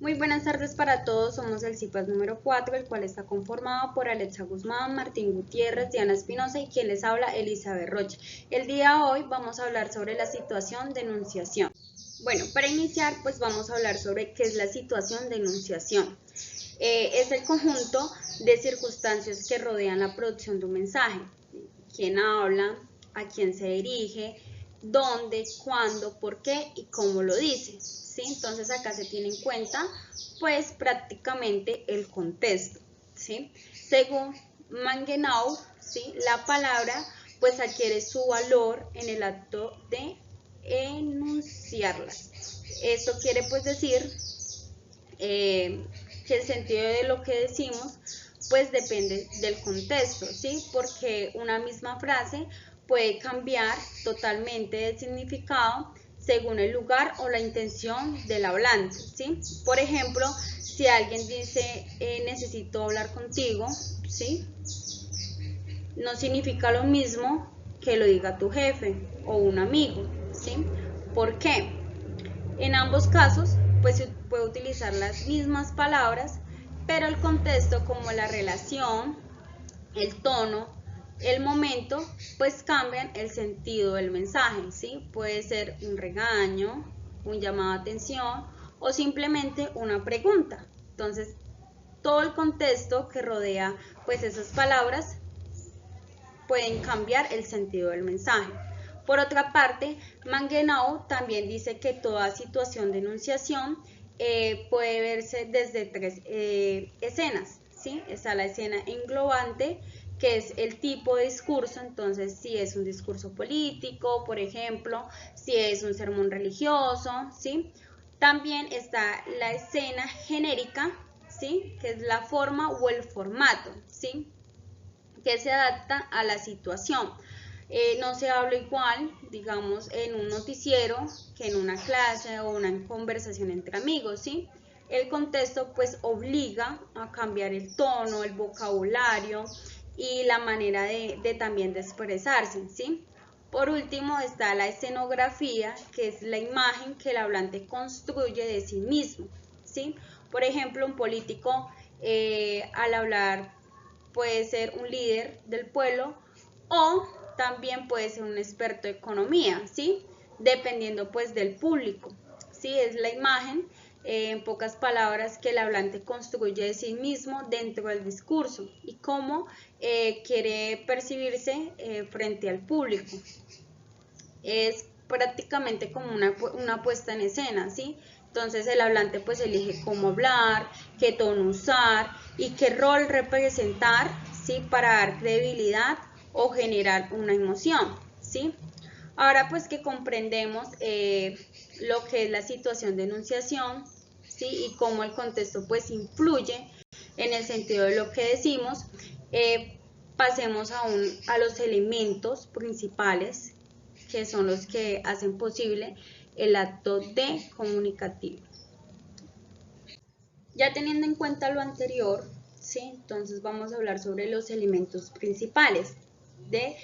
Muy buenas tardes para todos, somos el CIPAS número 4, el cual está conformado por Alexa Guzmán, Martín Gutiérrez, Diana Espinosa y quien les habla, Elizabeth Roche. El día de hoy vamos a hablar sobre la situación de enunciación. Bueno, para iniciar pues vamos a hablar sobre qué es la situación de enunciación. Es el conjunto de circunstancias que rodean la producción de un mensaje. Quién habla, a quién se dirige, dónde, cuándo, por qué y cómo lo dice. ¿Sí? Entonces acá se tiene en cuenta pues prácticamente el contexto. ¿Sí? Según Mangenau, ¿sí? La palabra pues adquiere su valor en el acto de enunciarlas. Esto quiere pues decir que el sentido de lo que decimos pues depende del contexto, ¿sí? Porque una misma frase puede cambiar totalmente de significado según el lugar o la intención del hablante, ¿sí? Por ejemplo, si alguien dice necesito hablar contigo, ¿sí? No significa lo mismo que lo diga tu jefe o un amigo, ¿sí? ¿Por qué? En ambos casos, pues se puede utilizar las mismas palabras, pero el contexto como la relación, el tono, el momento, pues cambian el sentido del mensaje, ¿sí? Puede ser un regaño, un llamado de atención o simplemente una pregunta. Entonces, todo el contexto que rodea pues esas palabras pueden cambiar el sentido del mensaje. Por otra parte, Mangenau también dice que toda situación de enunciación puede verse desde tres escenas, ¿sí? Está la escena englobante, que es el tipo de discurso, entonces si es un discurso político, por ejemplo, si es un sermón religioso, ¿sí? También está la escena genérica, ¿sí? Que es la forma o el formato, ¿sí? Que se adapta a la situación. No se habla igual, digamos, en un noticiero que en una clase o una conversación entre amigos, ¿sí? El contexto pues obliga a cambiar el tono, el vocabulario y la manera de también de expresarse, ¿sí? Por último está la escenografía, que es la imagen que el hablante construye de sí mismo, ¿sí? Por ejemplo, un político al hablar puede ser un líder del pueblo o también puede ser un experto de economía, ¿sí? Dependiendo pues del público, ¿sí? Es la imagen, en pocas palabras, que el hablante construye de sí mismo dentro del discurso y cómo quiere percibirse frente al público. Es prácticamente como una puesta en escena, ¿sí? Entonces el hablante pues elige cómo hablar, qué tono usar y qué rol representar, ¿sí? Para dar credibilidad o generar una emoción, ¿sí? Ahora pues que comprendemos lo que es la situación de enunciación, ¿sí? Y cómo el contexto pues influye en el sentido de lo que decimos, pasemos a los elementos principales que son los que hacen posible el acto de comunicativo. Ya teniendo en cuenta lo anterior, ¿sí? Entonces vamos a hablar sobre los elementos principales de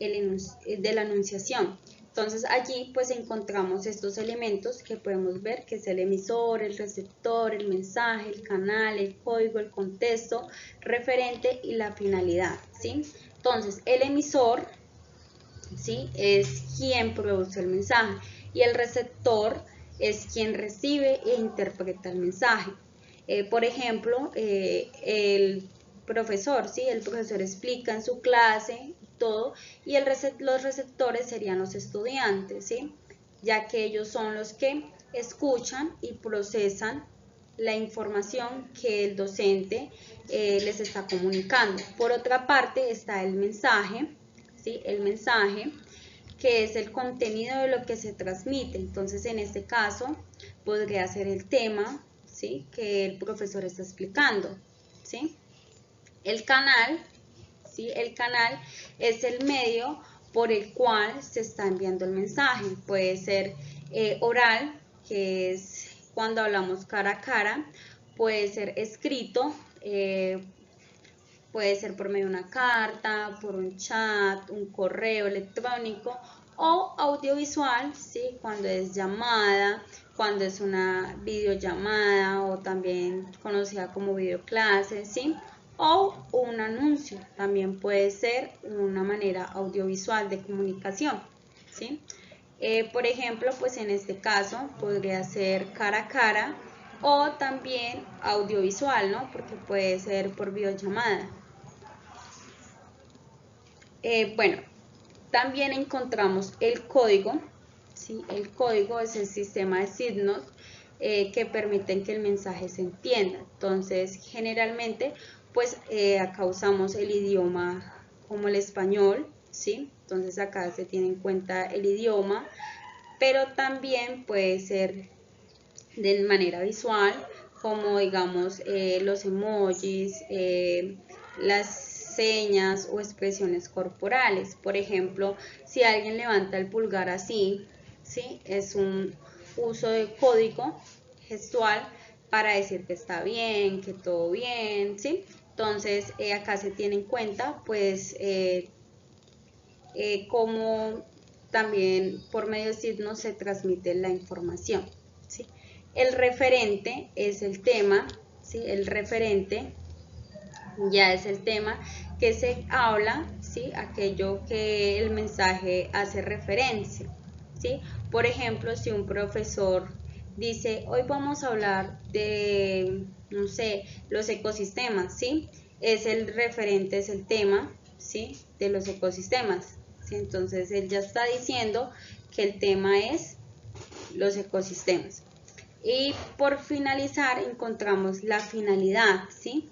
la enunciación. Entonces allí pues encontramos estos elementos que podemos ver, que es el emisor, el receptor, el mensaje, el canal, el código, el contexto, referente y la finalidad, ¿sí? Entonces el emisor, ¿sí? Es quien produce el mensaje y el receptor es quien recibe e interpreta el mensaje. Por ejemplo, el profesor, ¿sí? El profesor explica en su clase y todo, y los receptores serían los estudiantes, ¿sí? Ya que ellos son los que escuchan y procesan la información que el docente les está comunicando. Por otra parte está el mensaje, ¿sí? El mensaje, que es el contenido de lo que se transmite. Entonces, en este caso, podría ser el tema, ¿sí? Que el profesor está explicando, ¿sí? El canal, ¿sí? El canal es el medio por el cual se está enviando el mensaje. Puede ser oral, que es cuando hablamos cara a cara, puede ser escrito, puede ser por medio de una carta, por un chat, un correo electrónico o audiovisual, ¿sí? Cuando es llamada, cuando es una videollamada o también conocida como videoclase, ¿sí? O un anuncio, también puede ser una manera audiovisual de comunicación, ¿sí? Por ejemplo, pues en este caso podría ser cara a cara o también audiovisual, ¿no? Porque puede ser por videollamada. Bueno, también encontramos el código, ¿sí? El código es el sistema de signos que permiten que el mensaje se entienda. Entonces, generalmente, pues acá usamos el idioma como el español, ¿sí? Entonces acá se tiene en cuenta el idioma, pero también puede ser de manera visual, como digamos los emojis, las señas o expresiones corporales. Por ejemplo, si alguien levanta el pulgar así, ¿sí? Es un uso de código gestual para decir que está bien, que todo bien, ¿sí? Entonces, acá se tiene en cuenta, pues, cómo también por medio de signos se transmite la información, ¿sí? El referente es el tema, ¿sí? El referente ya es el tema que se habla, ¿sí? Aquello que el mensaje hace referencia, ¿sí? Por ejemplo, si un profesor dice, hoy vamos a hablar de, no sé, los ecosistemas, ¿sí? Es el referente, es el tema, ¿sí? De los ecosistemas, ¿sí? Entonces él ya está diciendo que el tema es los ecosistemas. Y por finalizar encontramos la finalidad, ¿sí?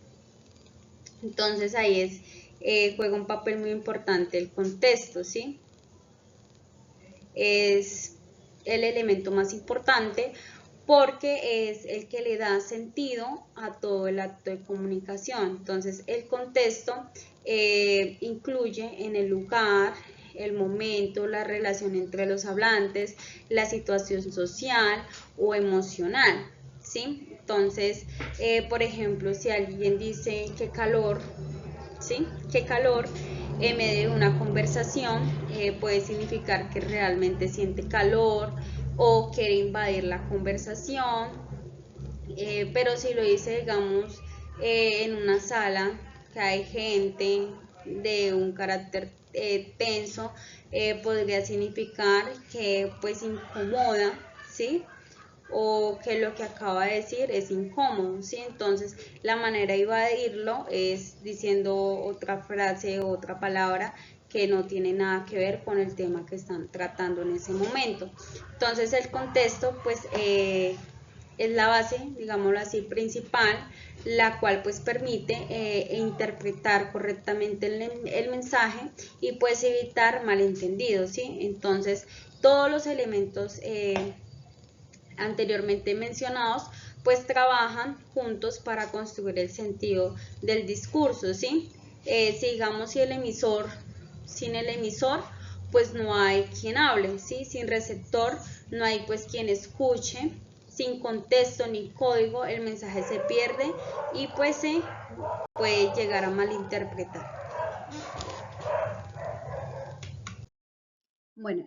Entonces ahí juega un papel muy importante el contexto, ¿sí? Es el elemento más importante porque es el que le da sentido a todo el acto de comunicación. Entonces el contexto incluye en el lugar, el momento, la relación entre los hablantes, la situación social o emocional, ¿sí? Entonces, por ejemplo, si alguien dice qué calor, ¿sí? Qué calor en medio de una conversación puede significar que realmente siente calor o quiere invadir la conversación, pero si lo dice, digamos, en una sala que hay gente de un carácter tenso, podría significar que pues incomoda, ¿sí? O que lo que acaba de decir es incómodo, ¿sí? Entonces, la manera de evadirlo es diciendo otra frase o otra palabra que no tiene nada que ver con el tema que están tratando en ese momento. Entonces, el contexto, pues, es la base, digámoslo así, principal, la cual pues permite interpretar correctamente el mensaje y pues evitar malentendidos, ¿sí? Entonces, todos los elementos anteriormente mencionados, pues trabajan juntos para construir el sentido del discurso, ¿sí? Si digamos si el emisor, sin el emisor, pues no hay quien hable, ¿sí? Sin receptor no hay pues quien escuche, sin contexto ni código el mensaje se pierde y pues se puede llegar a malinterpretar. Bueno,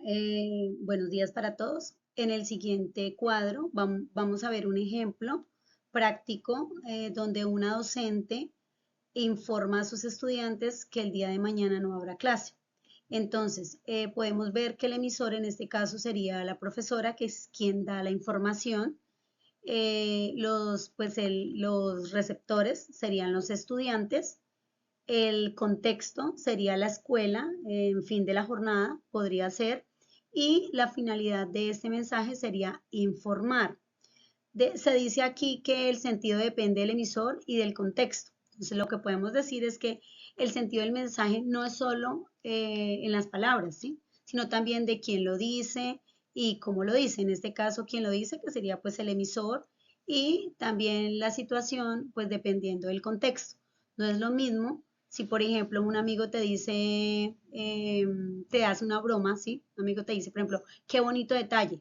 buenos días para todos. En el siguiente cuadro vamos a ver un ejemplo práctico donde una docente informa a sus estudiantes que el día de mañana no habrá clase. Entonces, podemos ver que el emisor en este caso sería la profesora, que es quien da la información. Los receptores serían los estudiantes. El contexto sería la escuela, en fin de la jornada, podría ser, y la finalidad de este mensaje sería informar. Se dice aquí que el sentido depende del emisor y del contexto. Entonces, lo que podemos decir es que el sentido del mensaje no es solo en las palabras, ¿sí? Sino también de quién lo dice y cómo lo dice. En este caso, quién lo dice, que sería pues el emisor, y también la situación, pues dependiendo del contexto. No es lo mismo si, por ejemplo, un amigo te dice, te hace una broma, ¿sí? Un amigo te dice, por ejemplo, qué bonito detalle.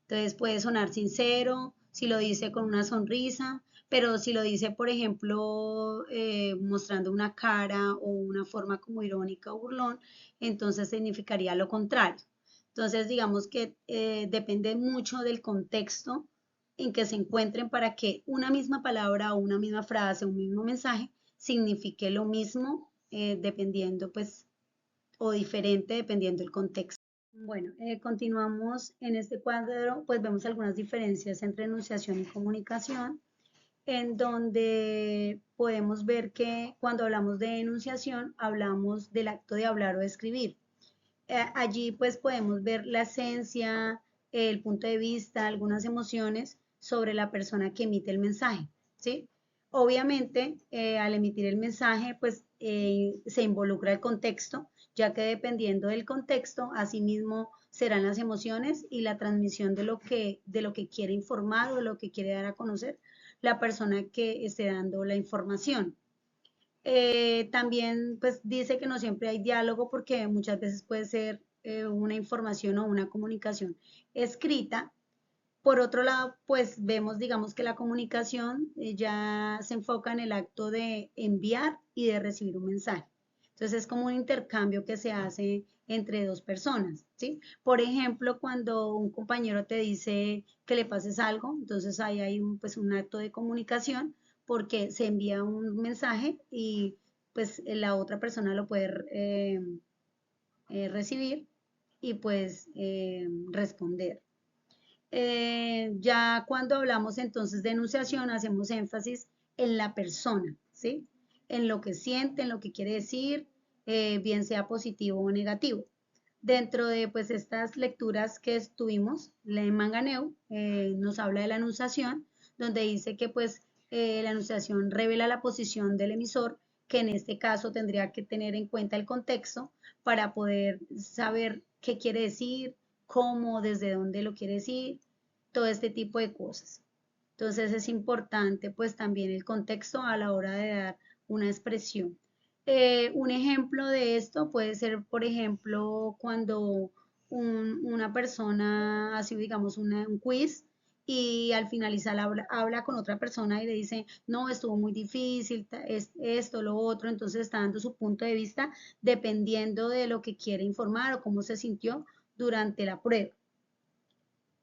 Entonces puede sonar sincero, si lo dice con una sonrisa, pero si lo dice, por ejemplo, mostrando una cara o una forma como irónica o burlón, entonces significaría lo contrario. Entonces, digamos que depende mucho del contexto en que se encuentren para que una misma palabra o una misma frase o un mismo mensaje signifique lo mismo dependiendo pues o diferente dependiendo del contexto. Bueno, continuamos en este cuadro, pues vemos algunas diferencias entre enunciación y comunicación, en donde podemos ver que cuando hablamos de enunciación hablamos del acto de hablar o de escribir. Allí pues podemos ver la esencia, el punto de vista, algunas emociones sobre la persona que emite el mensaje, ¿sí? Obviamente, al emitir el mensaje, pues se involucra el contexto, ya que dependiendo del contexto, asimismo serán las emociones y la transmisión de lo que quiere informar o de lo que quiere dar a conocer la persona que esté dando la información. También pues dice que no siempre hay diálogo porque muchas veces puede ser una información o una comunicación escrita. Por otro lado, pues vemos, digamos que la comunicación ya se enfoca en el acto de enviar y de recibir un mensaje. Entonces es como un intercambio que se hace entre dos personas, ¿sí? Por ejemplo, cuando un compañero te dice que le pases algo, entonces ahí hay pues un acto de comunicación porque se envía un mensaje y pues la otra persona lo puede recibir y pues responder. Ya cuando hablamos entonces de enunciación, hacemos énfasis en la persona, ¿sí? En lo que siente, en lo que quiere decir, bien sea positivo o negativo. Dentro de pues estas lecturas que estuvimos, Lehmann-Ganeu nos habla de la enunciación, donde dice que pues la enunciación revela la posición del emisor, que en este caso tendría que tener en cuenta el contexto para poder saber qué quiere decir, cómo, desde dónde lo quiere decir, todo este tipo de cosas. Entonces es importante pues también el contexto a la hora de dar una expresión. Un ejemplo de esto puede ser, por ejemplo, cuando una persona hace, digamos, un quiz y al finalizar habla con otra persona y le dice, no, estuvo muy difícil, es esto, lo otro, entonces está dando su punto de vista dependiendo de lo que quiere informar o cómo se sintió durante la prueba.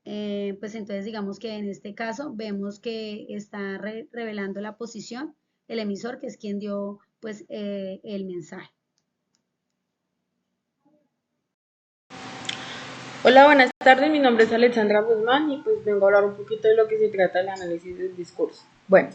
Pues entonces digamos que en este caso vemos que está revelando la posición el emisor, que es quien dio pues el mensaje. Hola, buenas tardes. Mi nombre es Alexandra Guzmán y pues vengo a hablar un poquito de lo que se trata el análisis del discurso. Bueno,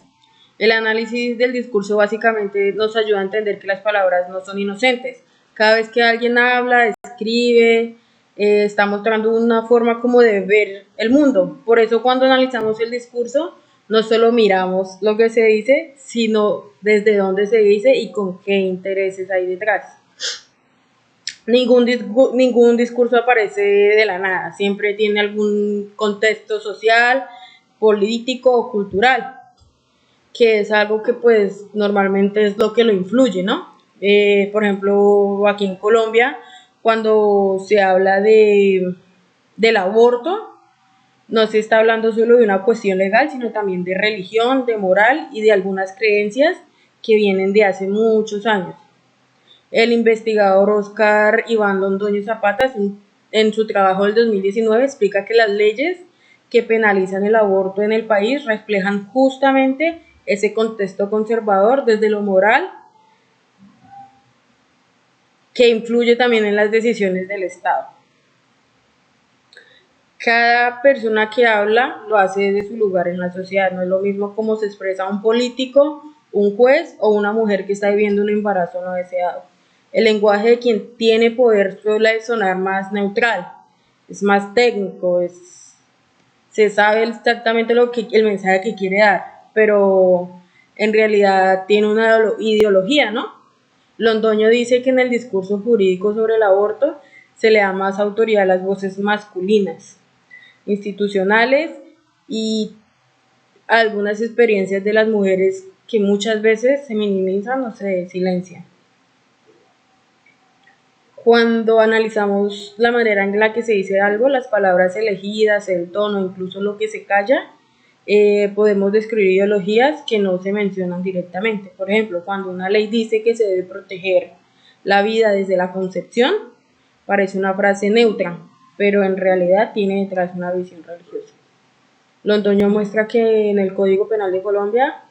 el análisis del discurso básicamente nos ayuda a entender que las palabras no son inocentes. Cada vez que alguien habla, escribe, está mostrando una forma como de ver el mundo. Por eso cuando analizamos el discurso, no solo miramos lo que se dice, sino desde dónde se dice y con qué intereses hay detrás. Ningún discurso aparece de la nada, siempre tiene algún contexto social, político o cultural, que es algo que pues normalmente es lo que lo influye, ¿no? Por ejemplo, aquí en Colombia, cuando se habla del aborto, no se está hablando solo de una cuestión legal, sino también de religión, de moral y de algunas creencias que vienen de hace muchos años. El investigador Oscar Iván Londoño Zapata, en su trabajo del 2019, explica que las leyes que penalizan el aborto en el país reflejan justamente ese contexto conservador desde lo moral, que influye también en las decisiones del Estado. Cada persona que habla lo hace desde su lugar en la sociedad, no es lo mismo como se expresa un político, un juez o una mujer que está viviendo un embarazo no deseado. El lenguaje de quien tiene poder suele sonar más neutral, es más técnico, se sabe exactamente el mensaje que quiere dar, pero en realidad tiene una ideología, ¿no? Londoño dice que en el discurso jurídico sobre el aborto se le da más autoridad a las voces masculinas, institucionales y algunas experiencias de las mujeres que muchas veces se minimizan o se silencian. Cuando analizamos la manera en la que se dice algo, las palabras elegidas, el tono, incluso lo que se calla, podemos describir ideologías que no se mencionan directamente. Por ejemplo, cuando una ley dice que se debe proteger la vida desde la concepción, parece una frase neutra, pero en realidad tiene detrás una visión religiosa. Londoño muestra que en el Código Penal de Colombia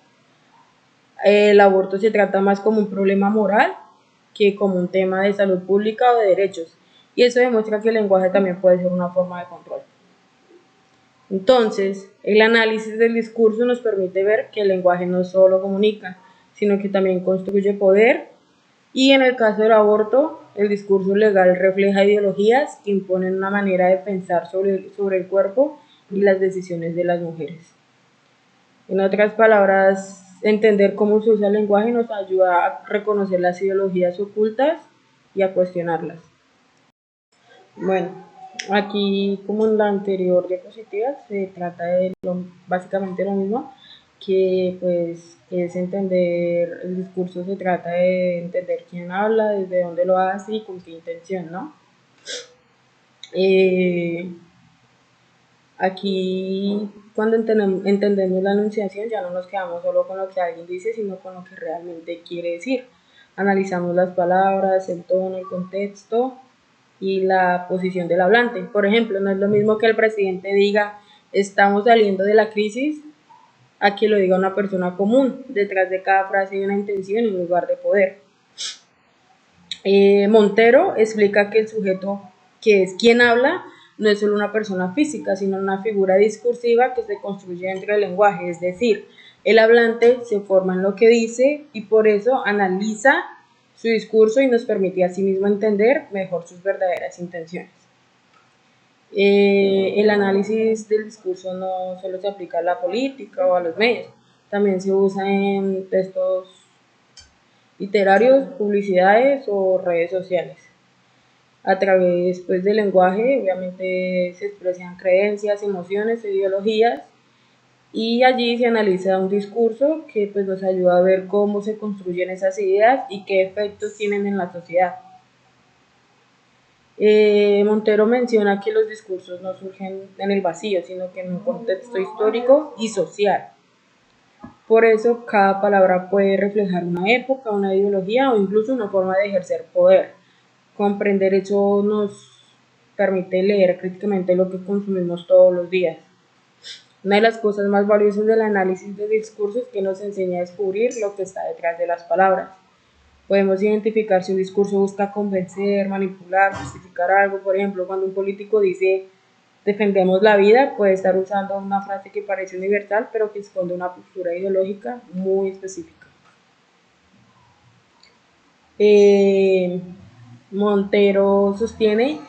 el aborto se trata más como un problema moral que como un tema de salud pública o de derechos, y eso demuestra que el lenguaje también puede ser una forma de control. Entonces, el análisis del discurso nos permite ver que el lenguaje no solo comunica, sino que también construye poder, y en el caso del aborto, el discurso legal refleja ideologías que imponen una manera de pensar sobre el cuerpo y las decisiones de las mujeres. En otras palabras, entender cómo se usa el lenguaje nos ayuda a reconocer las ideologías ocultas y a cuestionarlas. Bueno, aquí como en la anterior diapositiva se trata de básicamente lo mismo, que pues es entender, el discurso se trata de entender quién habla, desde dónde lo hace y con qué intención, ¿no? Aquí cuando entendemos la enunciación ya no nos quedamos solo con lo que alguien dice, sino con lo que realmente quiere decir. Analizamos las palabras, el tono, el contexto y la posición del hablante. Por ejemplo, no es lo mismo que el presidente diga estamos saliendo de la crisis a que lo diga una persona común. Detrás de cada frase hay una intención y un lugar de poder. Montero explica que el sujeto, que es quien habla, no es solo una persona física, sino una figura discursiva que se construye dentro del lenguaje, es decir, el hablante se forma en lo que dice y por eso analiza su discurso y nos permite a sí mismo entender mejor sus verdaderas intenciones. El análisis del discurso no solo se aplica a la política o a los medios, también se usa en textos literarios, publicidades o redes sociales. A través pues, del lenguaje, obviamente se expresan creencias, emociones, ideologías, y allí se analiza un discurso que pues, nos ayuda a ver cómo se construyen esas ideas y qué efectos tienen en la sociedad. Montero menciona que los discursos no surgen en el vacío, sino que en un contexto histórico y social. Por eso, cada palabra puede reflejar una época, una ideología o incluso una forma de ejercer poder. Comprender eso nos permite leer críticamente lo que consumimos todos los días. Una de las cosas más valiosas del análisis de discursos es que nos enseña a descubrir lo que está detrás de las palabras. Podemos identificar si un discurso busca convencer, manipular, justificar algo. Por ejemplo, cuando un político dice defendemos la vida, puede estar usando una frase que parece universal, pero que esconde una postura ideológica muy específica. Montero sostiene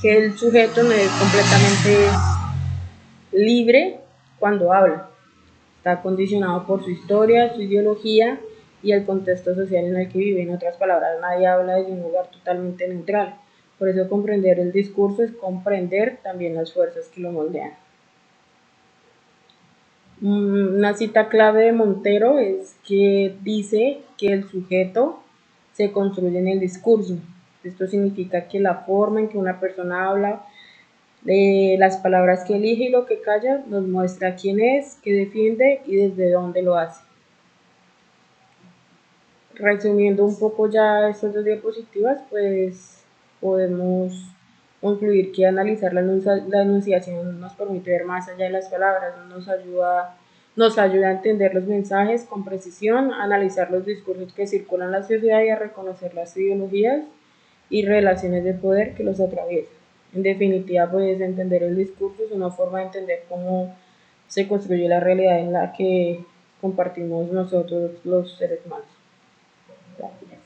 que el sujeto no es completamente libre cuando habla. Está condicionado por su historia, su ideología y el contexto social en el que vive. En otras palabras, nadie habla desde un lugar totalmente neutral. Por eso comprender el discurso es comprender también las fuerzas que lo moldean. Una cita clave de Montero es que dice que el sujeto se construye en el discurso. Esto significa que la forma en que una persona habla, las palabras que elige y lo que calla, nos muestra quién es, qué defiende y desde dónde lo hace. Resumiendo un poco ya estas dos diapositivas, pues podemos concluir que analizar la enunciación nos permite ver más allá de las palabras, nos ayuda a entender los mensajes con precisión, a analizar los discursos que circulan en la sociedad y a reconocer las ideologías y relaciones de poder que los atraviesan. En definitiva, pues entender el discurso es una forma de entender cómo se construye la realidad en la que compartimos nosotros los seres humanos. Gracias.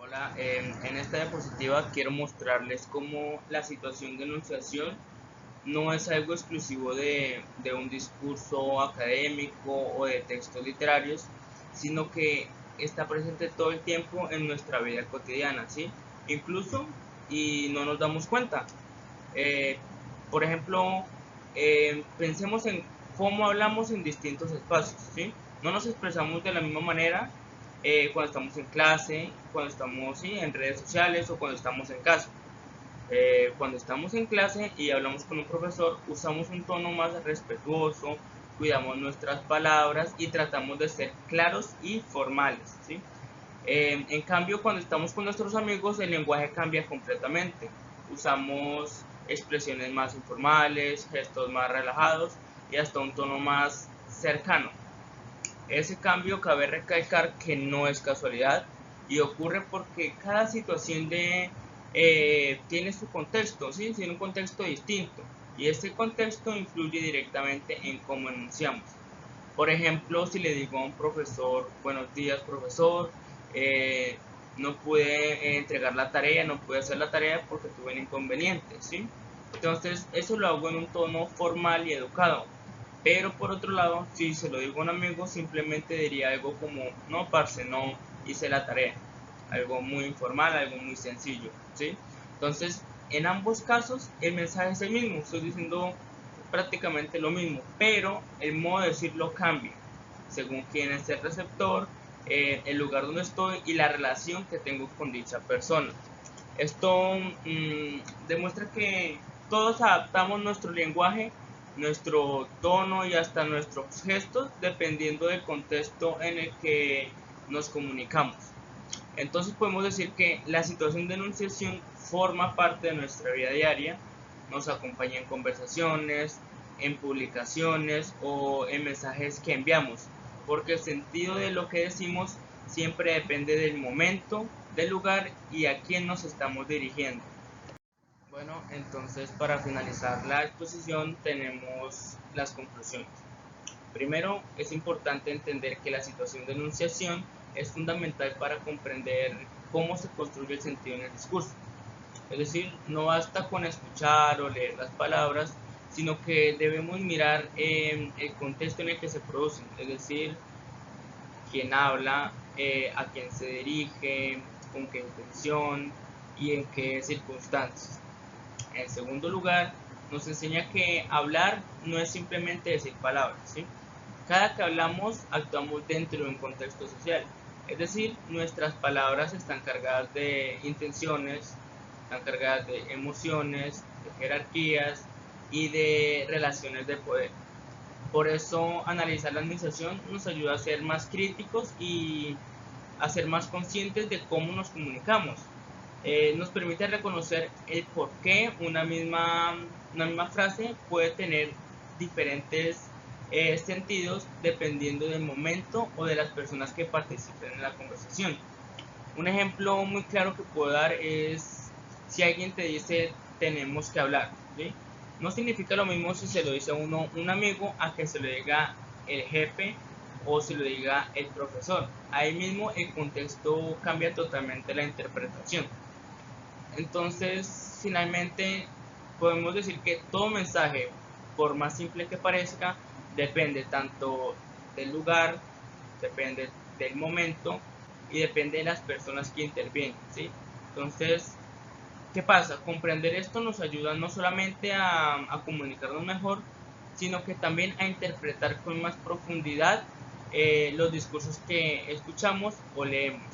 Hola, en esta diapositiva quiero mostrarles cómo la situación de enunciación no es algo exclusivo de un discurso académico o de textos literarios, sino que está presente todo el tiempo en nuestra vida cotidiana, ¿sí? Incluso y no nos damos cuenta. Por ejemplo, pensemos en cómo hablamos en distintos espacios, ¿sí? No nos expresamos de la misma manera cuando estamos en clase, cuando estamos en redes sociales o cuando estamos en casa. Cuando estamos en clase y hablamos con un profesor, usamos un tono más respetuoso, cuidamos nuestras palabras y tratamos de ser claros y formales, ¿sí? En cambio, cuando estamos con nuestros amigos, el lenguaje cambia completamente. Usamos expresiones más informales, gestos más relajados y hasta un tono más cercano. Ese cambio cabe recalcar que no es casualidad y ocurre porque cada situación tiene su contexto, ¿sí? Tiene un contexto distinto y este contexto influye directamente en cómo enunciamos. Por ejemplo, si le digo a un profesor, buenos días profesor, no pude entregar la tarea, no pude hacer la tarea porque tuve un inconveniente, ¿sí? Entonces, eso lo hago en un tono formal y educado. Pero por otro lado, si se lo digo a un amigo, simplemente diría algo como, no, parce, no hice la tarea. Algo muy informal, algo muy sencillo, ¿sí? Entonces, en ambos casos, el mensaje es el mismo. Estoy diciendo prácticamente lo mismo, pero el modo de decirlo cambia según quién es el receptor, el lugar donde estoy y la relación que tengo con dicha persona. Esto demuestra que todos adaptamos nuestro lenguaje, nuestro tono y hasta nuestros gestos dependiendo del contexto en el que nos comunicamos. Entonces podemos decir que la situación de enunciación forma parte de nuestra vida diaria, nos acompaña en conversaciones, en publicaciones o en mensajes que enviamos, porque el sentido de lo que decimos siempre depende del momento, del lugar y a quién nos estamos dirigiendo. Bueno, entonces para finalizar la exposición tenemos las conclusiones. Primero, es importante entender que la situación de enunciación es fundamental para comprender cómo se construye el sentido en el discurso. Es decir, no basta con escuchar o leer las palabras, sino que debemos mirar el contexto en el que se producen, es decir, quién habla, a quién se dirige, con qué intención y en qué circunstancias. En segundo lugar, nos enseña que hablar no es simplemente decir palabras, ¿sí? Cada que hablamos, actuamos dentro de un contexto social. Es decir, nuestras palabras están cargadas de intenciones, están cargadas de emociones, de jerarquías y de relaciones de poder. Por eso, analizar la administración nos ayuda a ser más críticos y a ser más conscientes de cómo nos comunicamos. Nos permite reconocer el por qué una misma frase puede tener diferentes sentidos dependiendo del momento o de las personas que participen en la conversación. Un ejemplo muy claro que puedo dar es si alguien te dice tenemos que hablar, ¿sí? No significa lo mismo si se lo dice a uno un amigo a que se lo diga el jefe o se lo diga el profesor. Ahí mismo el contexto cambia totalmente la interpretación. Entonces, finalmente, podemos decir que todo mensaje, por más simple que parezca, depende tanto del lugar, depende del momento y depende de las personas que intervienen, ¿sí? Entonces, ¿qué pasa? Comprender esto nos ayuda no solamente a comunicarnos mejor, sino que también a interpretar con más profundidad los discursos que escuchamos o leemos.